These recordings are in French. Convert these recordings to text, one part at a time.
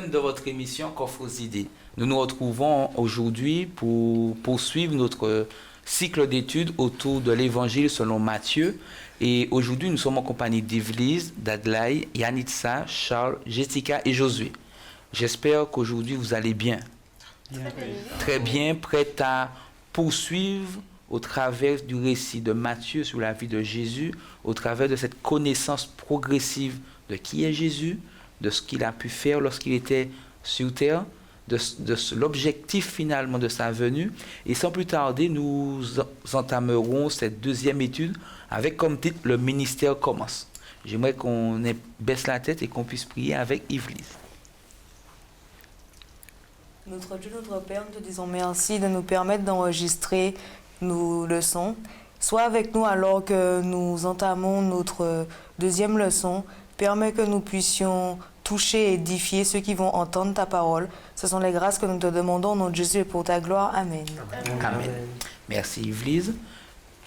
thème de votre émission Coffre aux idées. Nous nous retrouvons aujourd'hui pour poursuivre notre cycle d'études autour de l'Évangile selon Matthieu. Et aujourd'hui, nous sommes en compagnie d'Yvelise, d'Adelaï, Yanitza, Charles, Jessica et Josué. J'espère qu'aujourd'hui, vous allez bien. Très bien, prête à poursuivre au travers du récit de Matthieu sur la vie de Jésus, au travers de cette connaissance progressive de qui est Jésus, de ce qu'il a pu faire lorsqu'il était sur terre, de l'objectif finalement de sa venue. Et sans plus tarder, nous entamerons cette deuxième étude avec comme titre « Le ministère commence ». J'aimerais qu'on baisse la tête et qu'on puisse prier avec Yvelise. Notre Dieu, notre Père, nous te disons merci de nous permettre d'enregistrer nos leçons. Sois avec nous alors que nous entamons notre deuxième leçon. Permets que nous puissions toucher et édifier ceux qui vont entendre ta parole. Ce sont les grâces que nous te demandons au nom de Jésus et pour ta gloire. Amen. Amen. Merci Yvelise.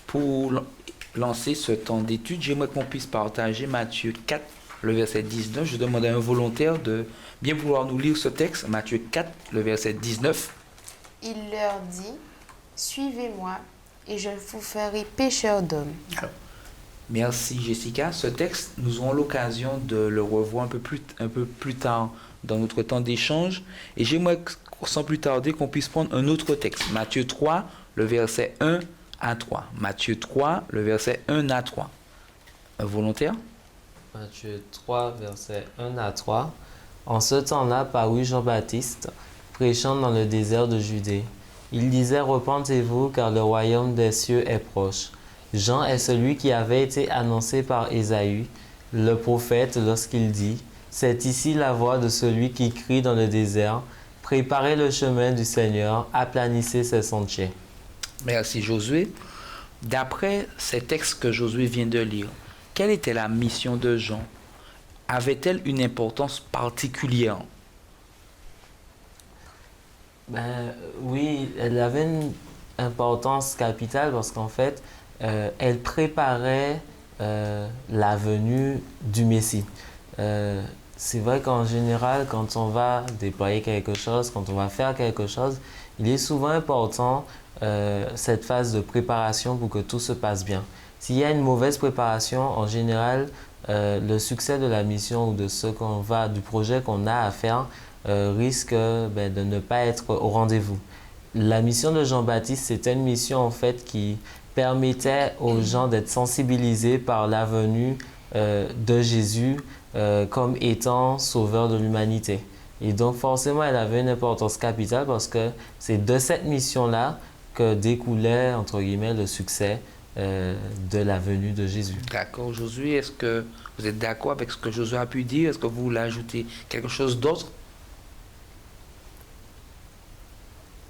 Pour lancer ce temps d'étude, j'aimerais qu'on puisse partager Matthieu 4, le verset 19. Je demande à un volontaire de bien vouloir nous lire ce texte. Matthieu 4, le verset 19. Il leur dit, « Suivez-moi, et je vous ferai pécheurs d'hommes. » Merci Jessica. Ce texte, nous aurons l'occasion de le revoir un peu plus tard dans notre temps d'échange. Et j'aimerais, sans plus tarder, qu'on puisse prendre un autre texte. Matthieu 3, le verset 1 à 3. Matthieu 3, le verset 1 à 3. Un volontaire? Matthieu 3, verset 1 à 3. En ce temps-là parut Jean-Baptiste, prêchant dans le désert de Judée. Il disait, « Repentez-vous, car le royaume des cieux est proche. » Jean est celui qui avait été annoncé par Ésaü, le prophète, lorsqu'il dit, « C'est ici la voix de celui qui crie dans le désert, préparez le chemin du Seigneur, aplanissez ses sentiers. » Merci Josué. D'après ces textes que Josué vient de lire, quelle était la mission de Jean? Avait-elle une importance particulière? Oui, elle avait une importance capitale parce qu'en fait, elle préparait la venue du Messie. C'est vrai qu'en général, quand on va déployer quelque chose, quand on va faire quelque chose, il est souvent important cette phase de préparation pour que tout se passe bien. S'il y a une mauvaise préparation, en général, le succès de la mission ou du projet qu'on a à faire risque de ne pas être au rendez-vous. La mission de Jean-Baptiste, c'était une mission en fait qui permettait aux gens d'être sensibilisés par la venue de Jésus comme étant sauveur de l'humanité. Et donc forcément, elle avait une importance capitale parce que c'est de cette mission-là que découlait, entre guillemets, le succès de la venue de Jésus. D'accord, Josué, est-ce que vous êtes d'accord avec ce que Josué a pu dire? Est-ce que vous voulez ajouter quelque chose d'autre?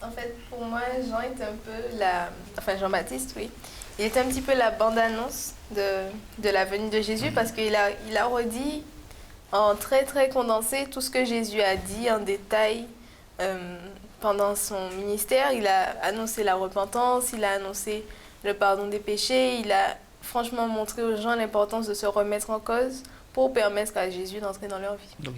En fait, pour moi, Jean était un peu Jean-Baptiste, oui. Il était un petit peu la bande-annonce de la venue de Jésus parce qu'il a redit en très très condensé tout ce que Jésus a dit en détail pendant son ministère. Il a annoncé la repentance, il a annoncé le pardon des péchés, il a franchement montré aux gens l'importance de se remettre en cause pour permettre à Jésus d'entrer dans leur vie. Donc,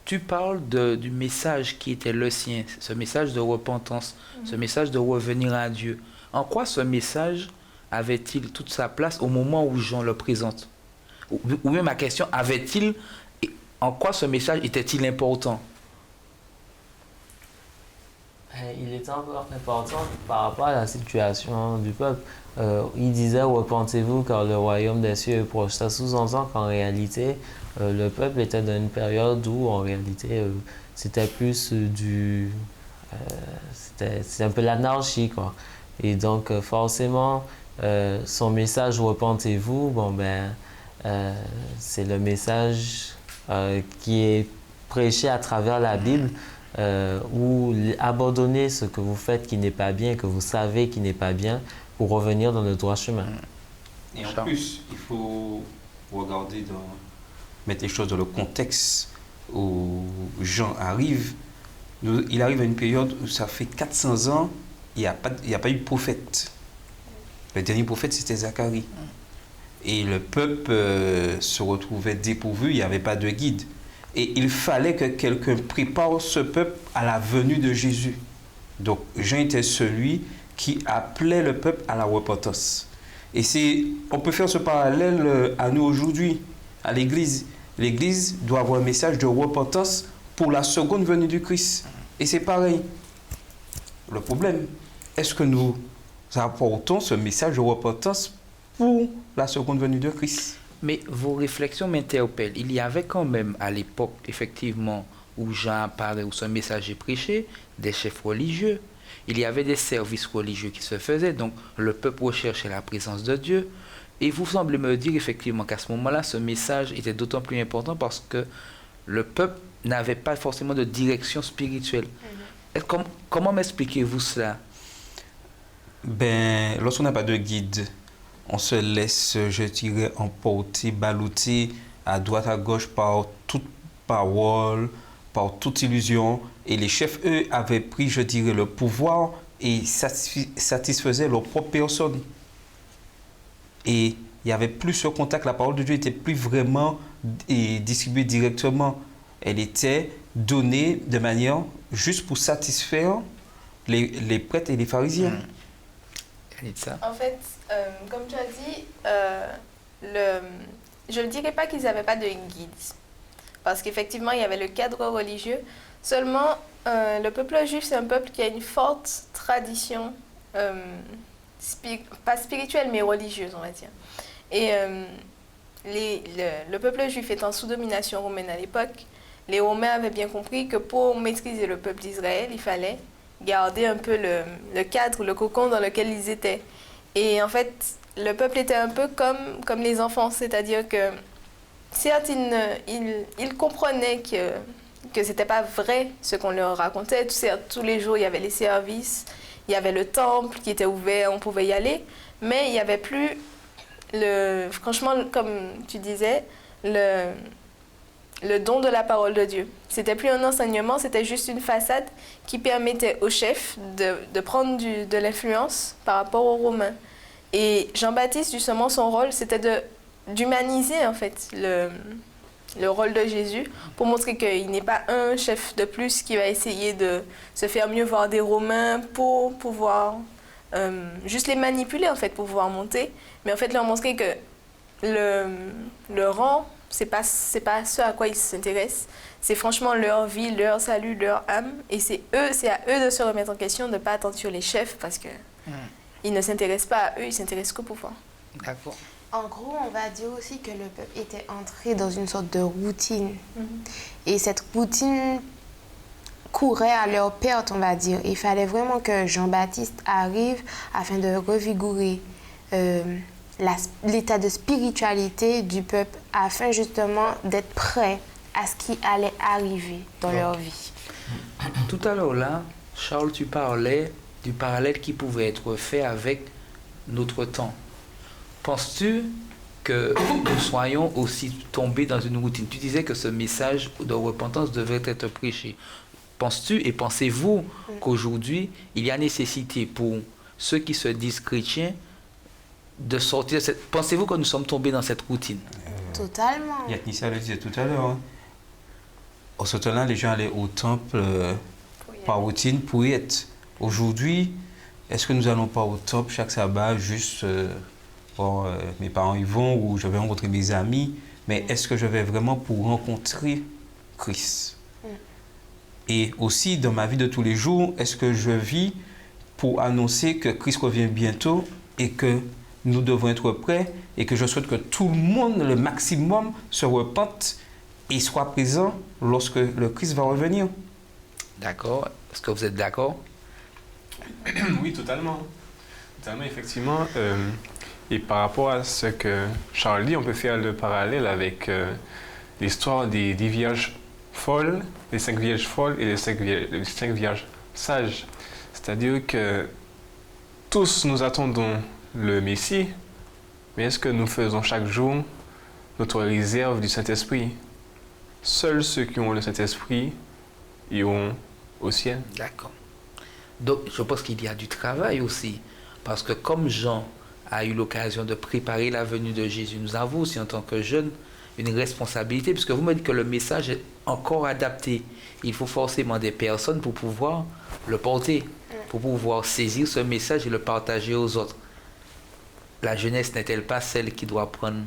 tu parles du message qui était le sien, ce message de repentance, ce message de revenir à Dieu. En quoi ce message avait-il toute sa place au moment où Jean le présente? Ou même ma question, en quoi ce message était-il important? Il était important par rapport à la situation du peuple. Il disait « Repentez-vous car le royaume des cieux est proche ». Ça sous-entend qu'en réalité, le peuple était dans une période où en réalité c'était plus c'était un peu l'anarchie, quoi. Et donc forcément son message repentez-vous, c'est le message qui est prêché à travers la Bible, où abandonnez ce que vous faites qui n'est pas bien, que vous savez qui n'est pas bien, pour revenir dans le droit chemin. Et en plus, il faut regarder mettre les choses dans le contexte où Jean arrive. Il arrive à une période où ça fait 400 ans, il n'y a pas eu de prophète. Le dernier prophète, c'était Zacharie. Et le peuple se retrouvait dépourvu, il n'y avait pas de guide. Et il fallait que quelqu'un prépare ce peuple à la venue de Jésus. Donc Jean était celui qui appelait le peuple à la repentance. Et on peut faire ce parallèle à nous aujourd'hui, à l'Église. L'Église doit avoir un message de repentance pour la seconde venue du Christ. Et c'est pareil. Le problème, est-ce que nous apportons ce message de repentance pour la seconde venue de Christ? Mais vos réflexions m'interpellent. Il y avait quand même à l'époque, effectivement, où Jean apparaît, où ce message est prêché, des chefs religieux. Il y avait des services religieux qui se faisaient, donc le peuple recherchait la présence de Dieu. Et vous semblez me dire effectivement qu'à ce moment-là, ce message était d'autant plus important parce que le peuple n'avait pas forcément de direction spirituelle. Comment m'expliquez-vous cela? Lorsqu'on n'a pas de guide, on se laisse, je dirais, emporter, balloter à droite, à gauche par toute parole, par toute illusion. Et les chefs, eux, avaient pris, je dirais, le pouvoir et satisfaisaient leur propre personne. Et il n'y avait plus ce contact. La parole de Dieu n'était plus vraiment distribuée directement. Elle était donnée de manière juste pour satisfaire les prêtres et les pharisiens. En fait, comme tu as dit, je ne dirais pas qu'ils n'avaient pas de guide. Parce qu'effectivement, il y avait le cadre religieux. Seulement, le peuple juif, c'est un peuple qui a une forte tradition, pas spirituelle, mais religieuse, on va dire. Et le peuple juif étant sous domination romaine à l'époque, les Romains avaient bien compris que pour maîtriser le peuple d'Israël, il fallait garder un peu le cadre, le cocon dans lequel ils étaient. Et en fait, le peuple était un peu comme les enfants, c'est-à-dire que certes, ils comprenaient que ce n'était pas vrai ce qu'on leur racontait. Certes, tous les jours, il y avait les services, il y avait le temple qui était ouvert, on pouvait y aller, mais il n'y avait plus, franchement, comme tu disais, le don de la parole de Dieu. C'était plus un enseignement, c'était juste une façade qui permettait aux chefs de prendre de l'influence par rapport aux Romains. Et Jean-Baptiste, justement, son rôle, c'était d'humaniser, en fait, le rôle de Jésus pour montrer qu'il n'est pas un chef de plus qui va essayer de se faire mieux voir des Romains pour pouvoir juste les manipuler, en fait, pour pouvoir monter. Mais en fait, leur montrer que le rang, c'est pas ce à quoi ils s'intéressent. C'est franchement leur vie, leur salut, leur âme. Et c'est à eux de se remettre en question, de ne pas attendre sur les chefs parce que ils ne s'intéressent pas à eux, ils s'intéressent qu'au pouvoir. D'accord. En gros, on va dire aussi que le peuple était entré dans une sorte de routine. Et cette routine courait à leur perte, on va dire. Il fallait vraiment que Jean-Baptiste arrive afin de revigorer l'état de spiritualité du peuple afin justement d'être prêt à ce qui allait arriver dans leur vie. Tout à l'heure là, Charles, tu parlais du parallèle qui pouvait être fait avec notre temps. Penses-tu que nous soyons aussi tombés dans une routine? Tu disais que ce message de repentance devait être prêché. Penses-tu et pensez-vous qu'aujourd'hui, il y a nécessité pour ceux qui se disent chrétiens de sortir de cette... Pensez-vous que nous sommes tombés dans cette routine? Totalement. Yatnissa le disait tout à l'heure. Au ce temps-là, les gens allaient au temple par routine pour y être. Aujourd'hui, est-ce que nous n'allons pas au temple chaque sabbat juste... mes parents y vont ou je vais rencontrer mes amis, mais est-ce que je vais vraiment pour rencontrer Christ? Et aussi, dans ma vie de tous les jours, est-ce que je vis pour annoncer que Christ revient bientôt et que nous devons être prêts et que je souhaite que tout le monde, le maximum, se repente et soit présent lorsque le Christ va revenir? D'accord. Est-ce que vous êtes d'accord? Oui, totalement. Totalement, effectivement. Et par rapport à ce que Charles dit, on peut faire le parallèle avec l'histoire des vierges folles, les 5 vierges folles et les 5 vierges sages. C'est-à-dire que tous nous attendons le Messie, mais est-ce que nous faisons chaque jour notre réserve du Saint-Esprit? Seuls ceux qui ont le Saint-Esprit iront au ciel. D'accord. Donc, je pense qu'il y a du travail aussi, parce que comme Jean a eu l'occasion de préparer la venue de Jésus, nous avons aussi en tant que jeunes une responsabilité, puisque vous me dites que le message est encore adapté. Il faut forcément des personnes pour pouvoir le porter, pour pouvoir saisir ce message et le partager aux autres. La jeunesse n'est-elle pas celle qui doit prendre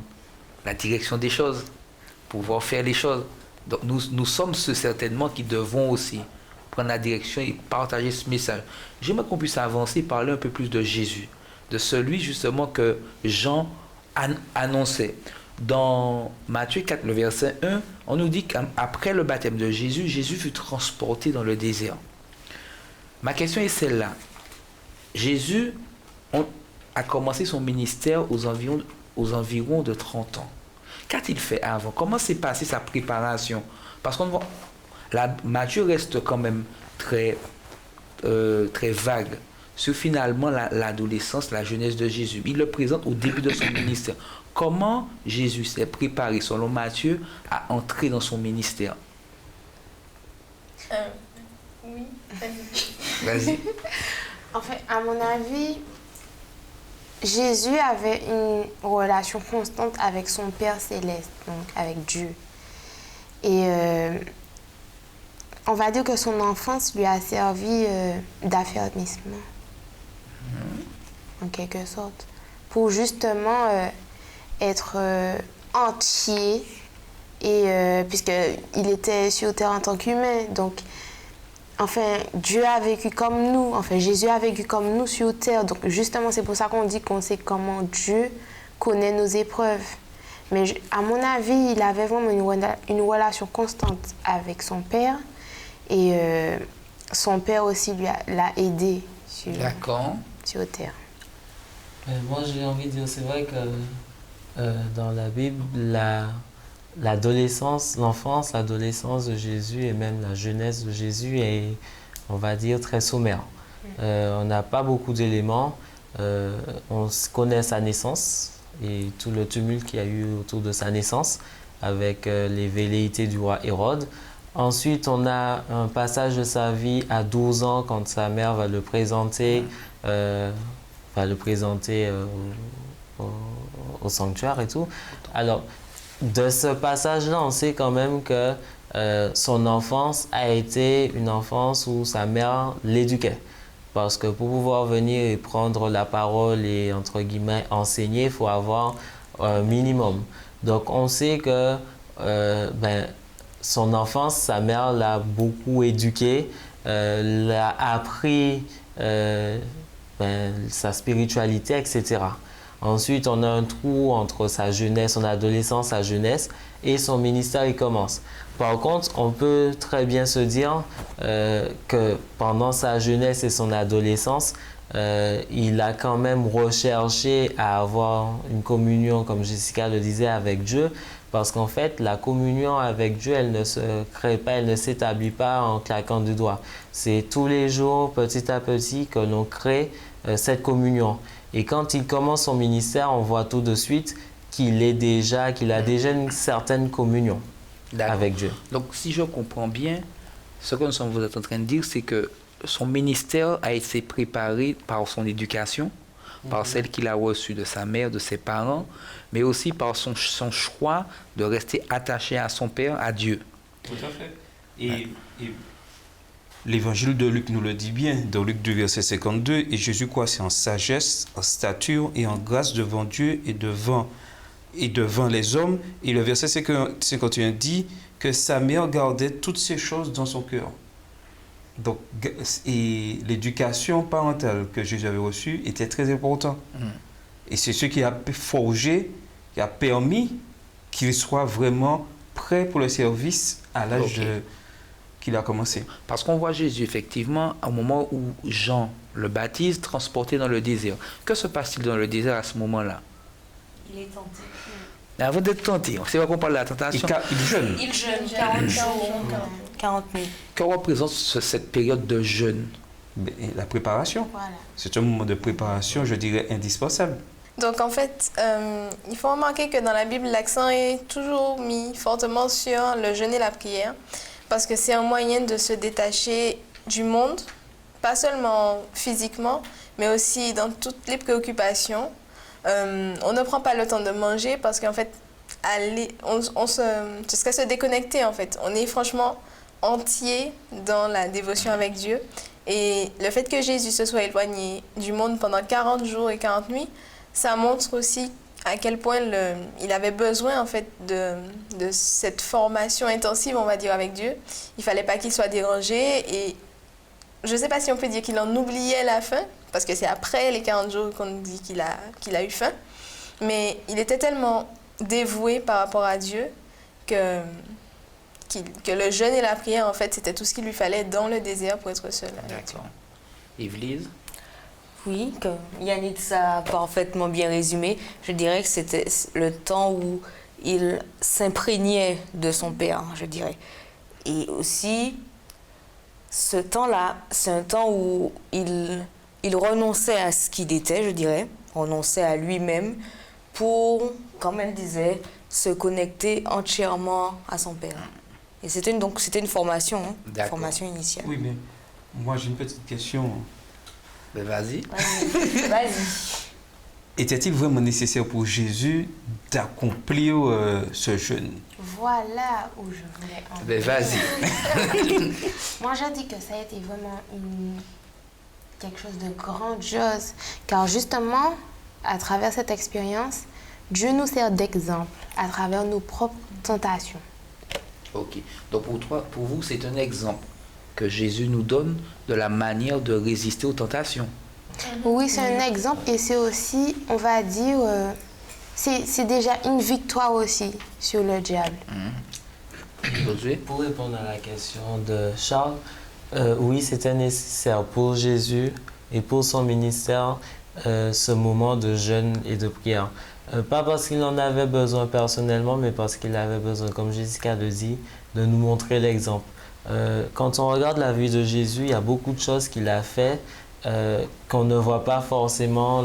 la direction des choses, pouvoir faire les choses? Donc nous sommes ceux certainement qui devons aussi prendre la direction et partager ce message. J'aimerais qu'on puisse avancer, parler un peu plus de Jésus, de celui justement que Jean annonçait. Dans Matthieu 4, le verset 1, on nous dit qu'après le baptême de Jésus, Jésus fut transporté dans le désert. Ma question est celle-là. Jésus a commencé son ministère aux environs de 30 ans. Qu'a-t-il fait avant? Comment s'est passée sa préparation? Parce qu'on voit, Matthieu reste quand même très vague sur finalement l'adolescence, la jeunesse de Jésus. Il le présente au début de son ministère. Comment Jésus s'est préparé, selon Matthieu, à entrer dans son ministère? Oui. Vas-y. En fait, à mon avis, Jésus avait une relation constante avec son Père céleste, donc avec Dieu. Et on va dire que son enfance lui a servi d'affermissement, en quelque sorte, pour justement être entier, et puisqu'il était sur terre en tant qu'humain. Donc, enfin, Dieu a vécu comme nous, enfin, Jésus a vécu comme nous sur terre. Donc, justement, c'est pour ça qu'on dit qu'on sait comment Dieu connaît nos épreuves. Mais à mon avis, il avait vraiment une relation constante avec son Père. Et son Père aussi l'a aidé sur terre. Moi, j'ai envie de dire, c'est vrai que dans la Bible, l'adolescence, l'enfance, l'adolescence de Jésus et même la jeunesse de Jésus est, on va dire, très sommaire. On n'a pas beaucoup d'éléments. On connaît sa naissance et tout le tumulte qu'il y a eu autour de sa naissance avec les velléités du roi Hérode. Ensuite, on a un passage de sa vie à 12 ans quand sa mère va le présenter, au sanctuaire et tout. Alors, de ce passage-là, on sait quand même que son enfance a été une enfance où sa mère l'éduquait. Parce que pour pouvoir venir et prendre la parole et, entre guillemets, enseigner, il faut avoir un minimum. Donc, on sait que son enfance, sa mère l'a beaucoup éduqué, l'a appris sa spiritualité, etc. Ensuite, on a un trou entre sa jeunesse, son adolescence, sa jeunesse, et son ministère, il commence. Par contre, on peut très bien se dire que pendant sa jeunesse et son adolescence, il a quand même recherché à avoir une communion, comme Jessica le disait, avec Dieu, parce qu'en fait, la communion avec Dieu, elle ne se crée pas, elle ne s'établit pas en claquant du doigt. C'est tous les jours, petit à petit, que l'on crée cette communion. Et quand il commence son ministère, on voit tout de suite qu'il a déjà une certaine communion avec Dieu. Donc, si je comprends bien, ce que vous êtes en train de dire, c'est que son ministère a été préparé par son éducation, par celle qu'il a reçue de sa mère, de ses parents, mais aussi par son choix de rester attaché à son Père, à Dieu. Tout à fait. Et l'évangile de Luc nous le dit bien, dans Luc 2, verset 52, et Jésus croissait en sagesse, en stature et en grâce devant Dieu et devant les hommes. Et le verset 51 dit que sa mère gardait toutes ces choses dans son cœur. Donc, et l'éducation parentale que Jésus avait reçue était très importante. Et c'est ce qui a forgé, qui a permis qu'il soit vraiment prêt pour le service à l'âge qu'il a commencé. Parce qu'on voit Jésus, effectivement, au moment où Jean le baptise, transporté dans le désert. Que se passe-t-il dans le désert à ce moment-là? Il est tenté. Avant d'être tenté, c'est vrai qu'on parle de la tentation. Il jeûne. Il jeûne 40 jours, 40 nuits. Que représente cette période de jeûne? La préparation. Voilà. C'est un moment de préparation, je dirais, indispensable. Donc en fait, il faut remarquer que dans la Bible, l'accent est toujours mis fortement sur le jeûne et la prière, parce que c'est un moyen de se détacher du monde, pas seulement physiquement, mais aussi dans toutes les préoccupations. On ne prend pas le temps de manger parce qu'en fait, ce serait se déconnecter en fait. On est franchement entier dans la dévotion avec Dieu. Et le fait que Jésus se soit éloigné du monde pendant 40 jours et 40 nuits, ça montre aussi à quel point il avait besoin en fait de cette formation intensive, on va dire, avec Dieu. Il fallait pas qu'il soit dérangé et je sais pas si on peut dire qu'il en oubliait la faim, parce que c'est après les 40 jours qu'on dit qu'il a eu faim, mais il était tellement dévoué par rapport à Dieu que le jeûne et la prière, en fait, c'était tout ce qu'il lui fallait dans le désert pour être seul. D'accord. Yvelise? Oui, comme Yannick a parfaitement bien résumé, je dirais que c'était le temps où il s'imprégnait de son Père, je dirais. Et aussi, ce temps-là, c'est un temps où il renonçait à ce qu'il était, je dirais, renonçait à lui-même pour, comme elle disait, se connecter entièrement à son Père. Et c'était une formation, une formation initiale. Oui, mais moi j'ai une petite question. Ben vas-y. Vas-y. Était-il vraiment nécessaire pour Jésus d'accomplir ce jeûne? Voilà où je voulais en Ben vas-y. Moi, je dis que ça a été vraiment quelque chose de grandiose. Car justement, à travers cette expérience, Dieu nous sert d'exemple à travers nos propres tentations. Ok. Donc pour vous, c'est un exemple que Jésus nous donne de la manière de résister aux tentations. Oui, c'est un exemple et c'est aussi, on va dire, c'est déjà une victoire aussi sur le diable. Josué? Pour répondre à la question de Charles, oui, c'était nécessaire pour Jésus et pour son ministère ce moment de jeûne et de prière. Pas parce qu'il en avait besoin personnellement, mais parce qu'il avait besoin, comme Jessica le dit, de nous montrer l'exemple. Quand on regarde la vie de Jésus, il y a beaucoup de choses qu'il a fait qu'on ne voit pas forcément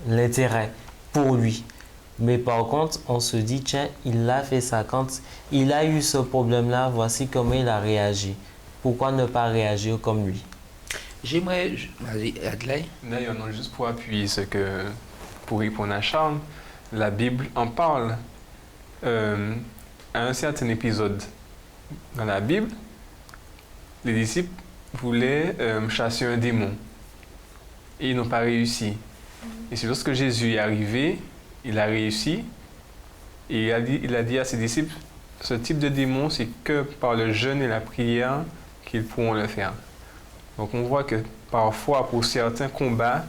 l'intérêt pour lui. Mais par contre, on se dit, tiens, il a fait ça. Quand il a eu ce problème-là, voici comment il a réagi. Pourquoi ne pas réagir comme lui? J'aimerais... Vas-y, Adelaide. D'ailleurs, non, juste pour appuyer pour répondre à Charles, la Bible en parle. À un certain épisode dans la Bible, les disciples voulaient chasser un démon. Et ils n'ont pas réussi. Et c'est lorsque Jésus est arrivé, il a réussi. Et il a dit à ses disciples, ce type de démon, c'est que par le jeûne et la prière qu'ils pourront le faire. Donc on voit que parfois, pour certains combats,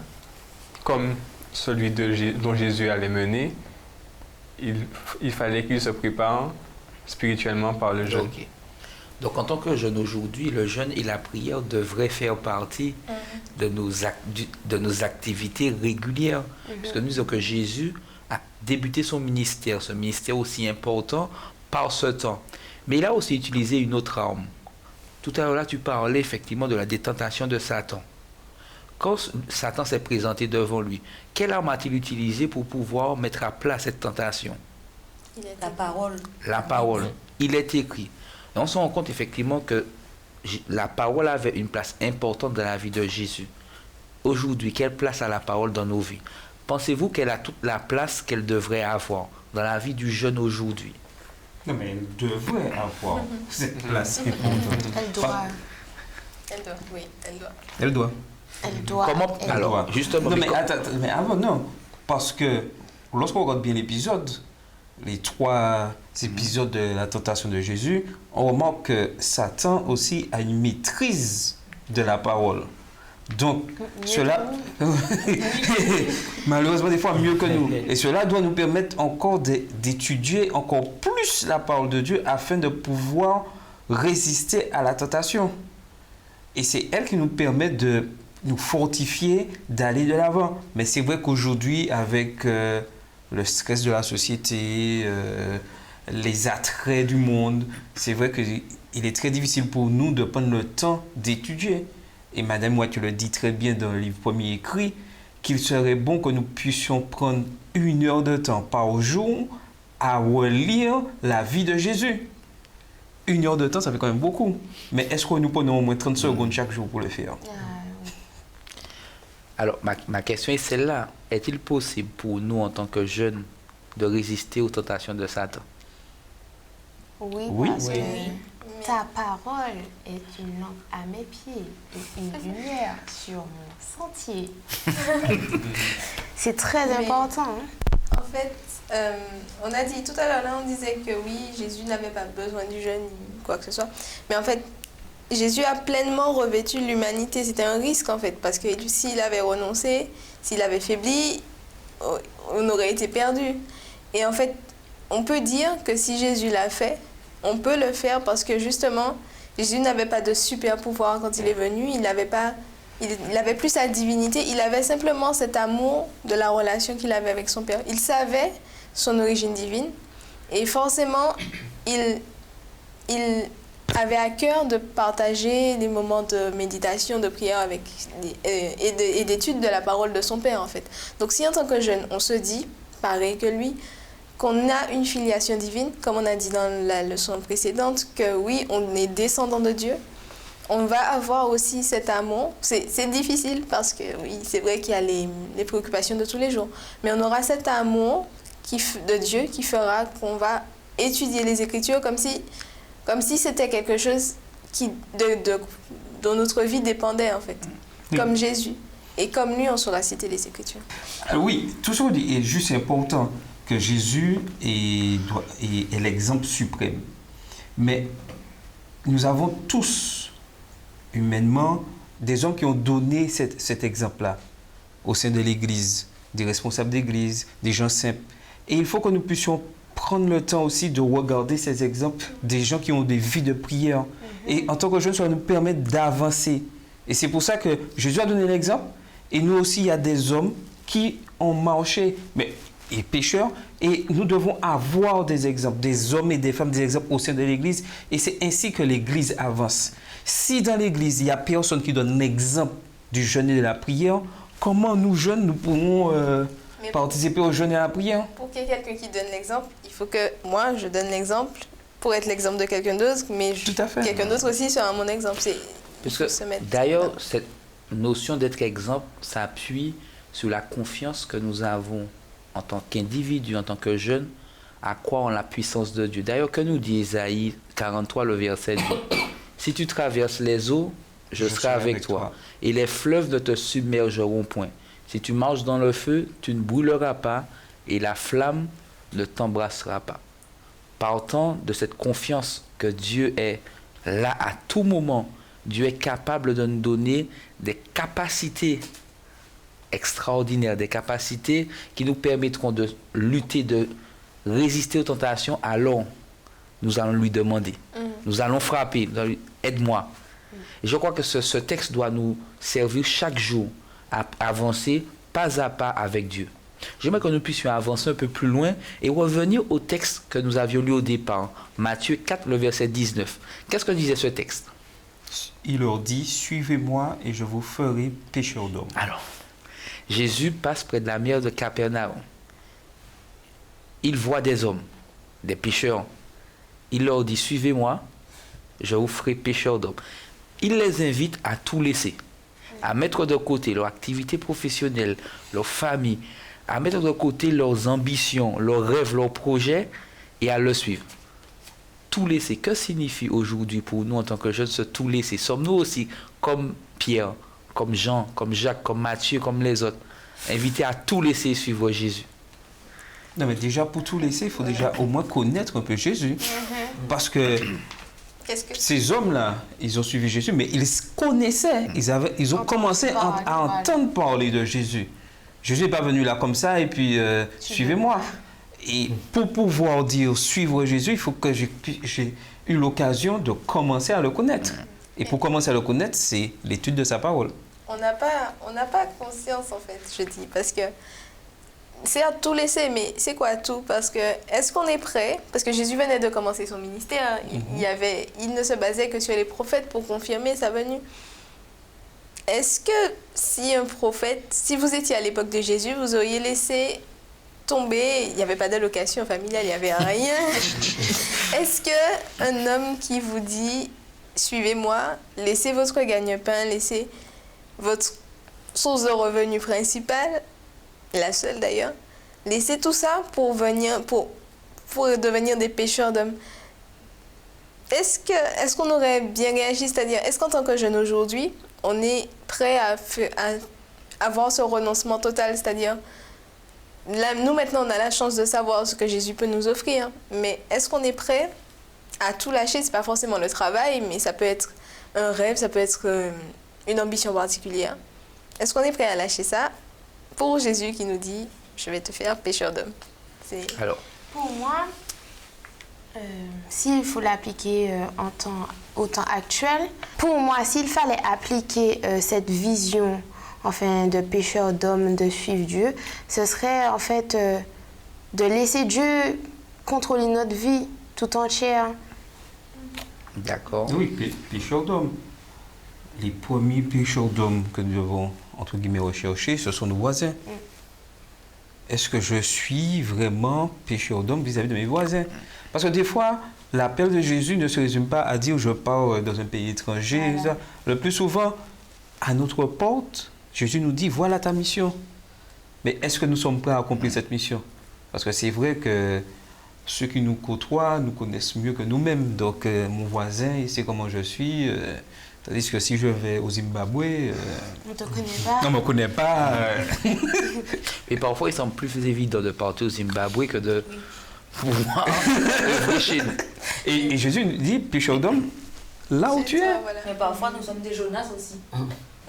comme celui dont Jésus allait mener, il fallait qu'il se prépare spirituellement par le jeûne. Okay. Donc en tant que jeune aujourd'hui, le jeûne et la prière devraient faire partie de nos activités régulières. Parce que nous disons que Jésus a débuté son ministère, ce ministère aussi important, par ce temps. Mais il a aussi utilisé une autre arme. Tout à l'heure, là, tu parlais effectivement de la détentation de Satan. Quand Satan s'est présenté devant lui, quelle arme a-t-il utilisé pour pouvoir mettre à plat cette tentation? La parole. La parole. Il est écrit. Et on se rend compte effectivement que la parole avait une place importante dans la vie de Jésus. Aujourd'hui, quelle place a la parole dans nos vies? Pensez-vous qu'elle a toute la place qu'elle devrait avoir dans la vie du jeune aujourd'hui? Non, mais elle devrait avoir cette place importante. Elle doit. Oui, elle doit. Elle doit. Elle doit. Comment? Elle Alors, doit. justement... Non, mais avant, non. Parce que lorsqu'on regarde bien l'épisode, les 3 épisodes de la tentation de Jésus, on remarque que Satan aussi a une maîtrise de la parole. Donc, cela, malheureusement, des fois mieux que nous. Et cela doit nous permettre encore d'étudier encore plus la parole de Dieu afin de pouvoir résister à la tentation. Et c'est elle qui nous permet de nous fortifier, d'aller de l'avant. Mais c'est vrai qu'aujourd'hui, avec le stress de la société, les attraits du monde, c'est vrai qu'il est très difficile pour nous de prendre le temps d'étudier. Et Madame, moi, tu le dis très bien dans le livre premier écrit, qu'il serait bon que nous puissions prendre 1 heure de temps par jour à relire la vie de Jésus. 1 heure de temps, ça fait quand même beaucoup. Mais est-ce que nous prenons au moins 30 secondes chaque jour pour le faire? Alors, ma question est celle-là. Est-il possible pour nous, en tant que jeunes, de résister aux tentations de Satan. Oui, Oui. parce Oui. que ta parole est une lampe à mes pieds et une lumière sur mon sentier. C'est très Mais- important. Hein? En fait, on a dit tout à l'heure, là, on disait que oui, Jésus n'avait pas besoin du jeûne ni quoi que ce soit. Mais en fait, Jésus a pleinement revêtu l'humanité. C'était un risque, en fait, parce que s'il avait renoncé, s'il avait faibli, on aurait été perdu. Et en fait, on peut dire que si Jésus l'a fait, on peut le faire parce que justement, Jésus n'avait pas de super pouvoir quand il est venu. Il avait plus sa divinité. Il avait simplement cet amour de la relation qu'il avait avec son Père. Il savait son origine divine. Et forcément, il avait à cœur de partager des moments de méditation, de prière avec, et d'étude de la parole de son Père, en fait. Donc si en tant que jeune, on se dit, pareil que lui, qu'on a une filiation divine, comme on a dit dans la leçon précédente, que oui, on est descendant de Dieu, on va avoir aussi cet amour. C'est difficile parce que oui, c'est vrai qu'il y a les préoccupations de tous les jours, mais on aura cet amour de Dieu qui fera qu'on va étudier les Écritures comme si c'était quelque chose dont notre vie dépendait, en fait, comme Jésus. Et comme lui, on saura citer les Écritures. Oui, toujours est juste important que Jésus est l'exemple suprême. Mais nous avons tous, humainement, des hommes qui ont donné cet exemple-là au sein de l'Église, des responsables d'Église, des gens simples. Et il faut que nous puissions prendre le temps aussi de regarder ces exemples des gens qui ont des vies de prière. Et en tant que jeunes, ça va nous permettre d'avancer. Et c'est pour ça que Jésus a donné l'exemple. Et nous aussi, il y a des hommes qui ont marché, et pécheurs. Et nous devons avoir des exemples, des hommes et des femmes, des exemples au sein de l'Église. Et c'est ainsi que l'Église avance. Si dans l'Église, il n'y a personne qui donne l'exemple du jeûne et de la prière, comment nous, jeunes, nous pourrons participer au jeûne et à la prière? Pour qu'il y ait quelqu'un qui donne l'exemple, il faut que moi, je donne l'exemple pour être l'exemple de quelqu'un d'autre, mais Tout à fait. quelqu'un d'autre aussi sera mon exemple. Parce que, d'ailleurs, cette notion d'être exemple s'appuie sur la confiance que nous avons en tant qu'individu, en tant que jeunes, à croire en la puissance de Dieu. D'ailleurs, que nous dit Ésaïe 43, le verset 2 ? Si tu traverses les eaux, je serai avec toi, et les fleuves ne te submergeront point. Si tu marches dans le feu, tu ne brûleras pas, et la flamme ne t'embrassera pas. Partant de cette confiance que Dieu est là à tout moment, Dieu est capable de nous donner des capacités extraordinaires, des capacités qui nous permettront de lutter, de résister aux tentations. Alors, nous allons lui demander, nous allons frapper, nous allons lui, aide-moi. Et je crois que ce texte doit nous servir chaque jour à avancer pas à pas avec Dieu. J'aimerais que nous puissions avancer un peu plus loin et revenir au texte que nous avions lu au départ, Matthieu 4, le verset 19. Qu'est-ce que disait ce texte? Il leur dit, suivez-moi et je vous ferai pécheurs d'hommes. Alors, Jésus passe près de la mer de Capernaum. Il voit des hommes, des pécheurs. Il leur dit, suivez-moi, je vous ferai pécheurs d'hommes. Il les invite à tout laisser, à mettre de côté leur activité professionnelle, leur famille, à mettre de côté leurs ambitions, leurs rêves, leurs projets et à le suivre. Tout laisser. Que signifie aujourd'hui pour nous en tant que jeunes ce tout laisser? Sommes-nous aussi comme Pierre, comme Jean, comme Jacques, comme Matthieu, comme les autres, invités à tout laisser et suivre Jésus? Non, mais déjà, pour tout laisser, il faut déjà au moins connaître un peu Jésus. Parce que ces hommes-là, ils ont suivi Jésus, mais ils connaissaient, ils ont commencé à entendre parler de Jésus. Jésus n'est pas venu là comme ça et puis suivez-moi. Et pour pouvoir dire suivre Jésus, il faut que j'ai eu l'occasion de commencer à le connaître. Et pour commencer à le connaître, c'est l'étude de sa parole. On n'a pas conscience, en fait, je dis, parce que c'est à tout laisser, mais c'est quoi tout? Parce que, est-ce qu'on est prêt? Parce que Jésus venait de commencer son ministère, il ne se basait que sur les prophètes pour confirmer sa venue. Est-ce que si un prophète, si vous étiez à l'époque de Jésus, vous auriez laissé tomber, il n'y avait pas d'allocation familiale, il n'y avait rien. Est-ce qu'un homme qui vous dit, suivez-moi, laissez votre gagne-pain, laissez votre source de revenus principale, la seule d'ailleurs, laisser tout ça pour devenir des pêcheurs d'hommes. Est-ce qu'on aurait bien réagi? C'est-à-dire, est-ce qu'en tant que jeune aujourd'hui, on est prêt à avoir ce renoncement total? C'est-à-dire, là, nous maintenant, on a la chance de savoir ce que Jésus peut nous offrir. Mais est-ce qu'on est prêt à tout lâcher? C'est pas forcément le travail, mais ça peut être un rêve, ça peut être une ambition particulière. Est-ce qu'on est prêt à lâcher ça pour Jésus qui nous dit « Je vais te faire pêcheur d'hommes ». Alors, pour moi, s'il faut l'appliquer au temps actuel, pour moi, s'il fallait appliquer cette vision enfin, de pêcheur d'hommes, de suivre Dieu, ce serait en fait de laisser Dieu contrôler notre vie tout entière. d'accord. Oui, pêcheurs d'hommes. Les premiers pêcheurs d'hommes que nous devons, entre guillemets, rechercher, ce sont nos voisins. Est-ce que je suis vraiment pêcheur d'hommes vis-à-vis de mes voisins? Parce que des fois, l'appel de Jésus ne se résume pas à dire je pars dans un pays étranger. Voilà. Le plus souvent, à notre porte, Jésus nous dit voilà ta mission. Mais est-ce que nous sommes prêts à accomplir cette mission? Parce que c'est vrai que ceux qui nous côtoient nous connaissent mieux que nous-mêmes. Donc, mon voisin, il sait comment je suis. Tandis que si je vais au Zimbabwe... on ne te connaît pas. Non, on ne me connaît pas. Et parfois, il semble plus évident de partir au Zimbabwe que de pouvoir œuvrer chez nous. Et Jésus nous dit, pêcheur d'hommes, là où tu es. Mais parfois, nous sommes des Jonas aussi.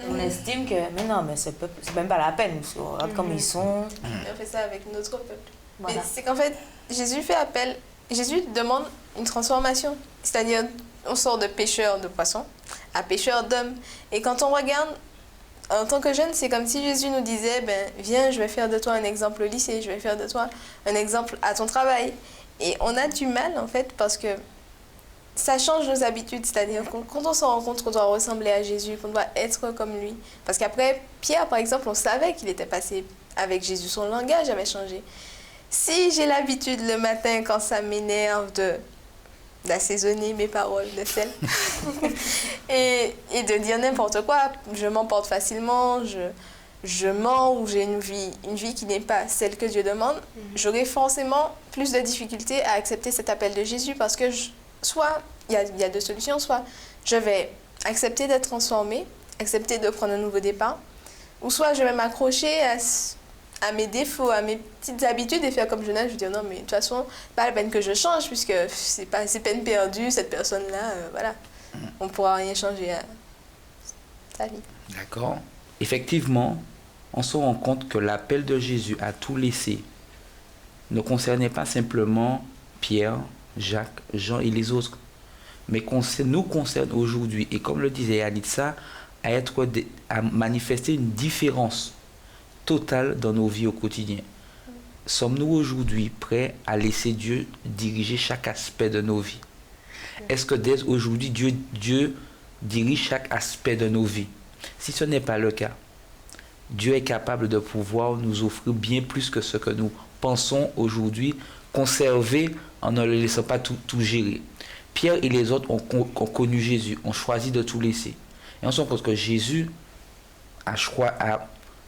On estime que, mais non, mais ce peuple, c'est même pas la peine. On regarde comme ils sont. Et on fait ça avec notre peuple. Voilà. Mais c'est qu'en fait, Jésus demande une transformation. C'est-à-dire, on sort de pêcheur de poissons à pêcheur d'hommes. Et quand on regarde, en tant que jeune, c'est comme si Jésus nous disait, viens, je vais faire de toi un exemple au lycée, je vais faire de toi un exemple à ton travail. Et on a du mal, en fait, parce que ça change nos habitudes. C'est-à-dire que quand on se rend compte qu'on doit ressembler à Jésus, qu'on doit être comme lui. Parce qu'après, Pierre, par exemple, on savait qu'il était passé avec Jésus. Son langage avait changé. Si j'ai l'habitude le matin, quand ça m'énerve, d'assaisonner mes paroles de sel et de dire n'importe quoi, je m'emporte facilement, je mens ou j'ai une vie qui n'est pas celle que Dieu demande, j'aurai forcément plus de difficultés à accepter cet appel de Jésus parce que soit il y a deux solutions, soit je vais accepter d'être transformée, accepter de prendre un nouveau départ, ou soit je vais m'accrocher à mes défauts, à mes petites habitudes et faire comme Jonas, je vais dire non mais de toute façon, pas la peine que je change puisque c'est peine perdue, cette personne-là, voilà. On ne pourra rien changer à sa vie. D'accord. Effectivement, on se rend compte que l'appel de Jésus à tout laisser ne concernait pas simplement Pierre, Jacques, Jean et les autres, mais nous concerne aujourd'hui, et comme le disait Anitza, à manifester une différence totale dans nos vies au quotidien. Sommes-nous aujourd'hui prêts à laisser Dieu diriger chaque aspect de nos vies? Est-ce que dès aujourd'hui, Dieu dirige chaque aspect de nos vies? Si ce n'est pas le cas, Dieu est capable de pouvoir nous offrir bien plus que ce que nous pensons aujourd'hui, conserver en ne le laissant pas tout gérer. Pierre et les autres ont connu Jésus, ont choisi de tout laisser. Et on se rend compte que Jésus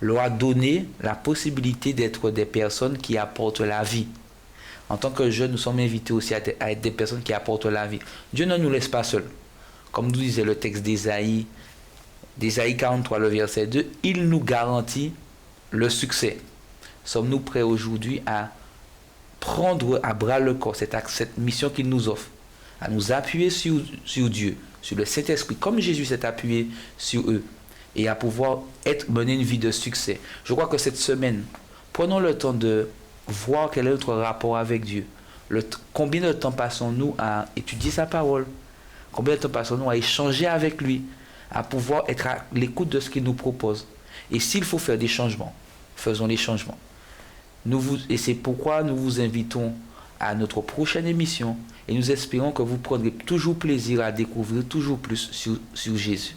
leur a donné la possibilité d'être des personnes qui apportent la vie. En tant que jeunes, nous sommes invités aussi à être des personnes qui apportent la vie. Dieu ne nous laisse pas seuls. Comme nous disait le texte d'Ésaïe 43, le verset 2, il nous garantit le succès. Sommes-nous prêts aujourd'hui à prendre à bras le corps cette mission qu'il nous offre, à nous appuyer sur Dieu, sur le Saint-Esprit, comme Jésus s'est appuyé sur eux, et à pouvoir mener une vie de succès. Je crois que cette semaine, prenons le temps de voir quel est notre rapport avec Dieu. Combien de temps passons-nous à étudier sa parole? Combien de temps passons-nous à échanger avec lui, à pouvoir être à l'écoute de ce qu'il nous propose? Et s'il faut faire des changements, faisons les changements. Et c'est pourquoi nous vous invitons à notre prochaine émission et nous espérons que vous prendrez toujours plaisir à découvrir toujours plus sur Jésus.